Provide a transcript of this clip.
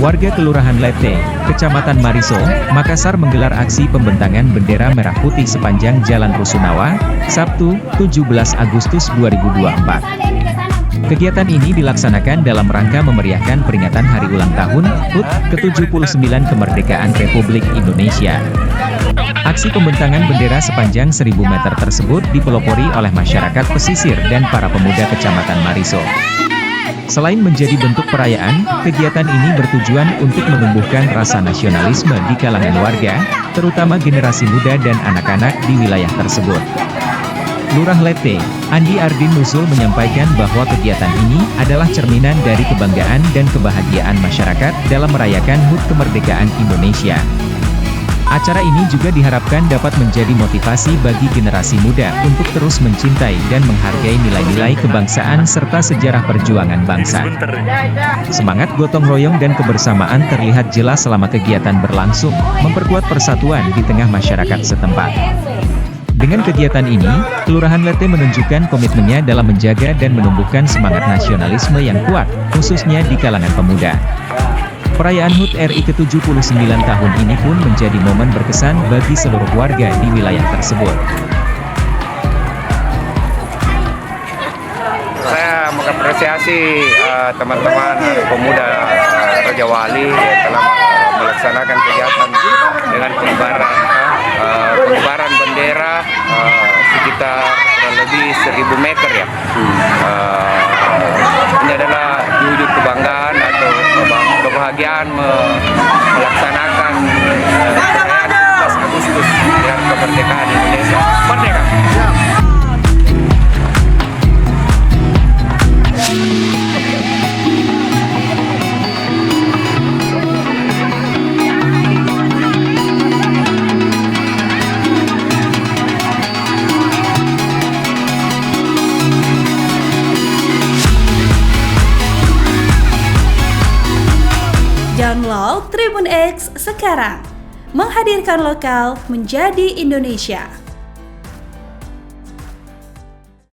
Warga Kelurahan Lete, Kecamatan Mariso, Makassar menggelar aksi pembentangan bendera merah putih sepanjang Jalan Rusunawa, Sabtu, 17 Agustus 2024. Kegiatan ini dilaksanakan dalam rangka memeriahkan peringatan hari ulang tahun HUT ke-79 kemerdekaan Republik Indonesia. Aksi pembentangan bendera sepanjang 1000 meter tersebut dipelopori oleh masyarakat pesisir dan para pemuda Kecamatan Mariso. Selain menjadi bentuk perayaan, kegiatan ini bertujuan untuk menumbuhkan rasa nasionalisme di kalangan warga, terutama generasi muda dan anak-anak di wilayah tersebut. Lurah Lete, Andi Ardin Nuzul menyampaikan bahwa kegiatan ini adalah cerminan dari kebanggaan dan kebahagiaan masyarakat dalam merayakan HUT kemerdekaan Indonesia. Acara ini juga diharapkan dapat menjadi motivasi bagi generasi muda untuk terus mencintai dan menghargai nilai-nilai kebangsaan serta sejarah perjuangan bangsa. Semangat gotong royong dan kebersamaan terlihat jelas selama kegiatan berlangsung, memperkuat persatuan di tengah masyarakat setempat. Dengan kegiatan ini, Kelurahan Lete menunjukkan komitmennya dalam menjaga dan menumbuhkan semangat nasionalisme yang kuat, khususnya di kalangan pemuda. Perayaan HUT RI ke-79 tahun ini pun menjadi momen berkesan bagi seluruh warga di wilayah tersebut. Saya mengapresiasi teman-teman pemuda Raja Wali yang telah melaksanakan kegiatan dengan pengibaran bendera sekitar kurang lebih 1000 meter ya. Ini adalah wujud kebanggaan atau kebahagiaan melaksanakan perayaan 17 Agustus dengan kemerdekaan Indonesia. Merdeka! Download Tribun X sekarang, menghadirkan lokal menjadi Indonesia.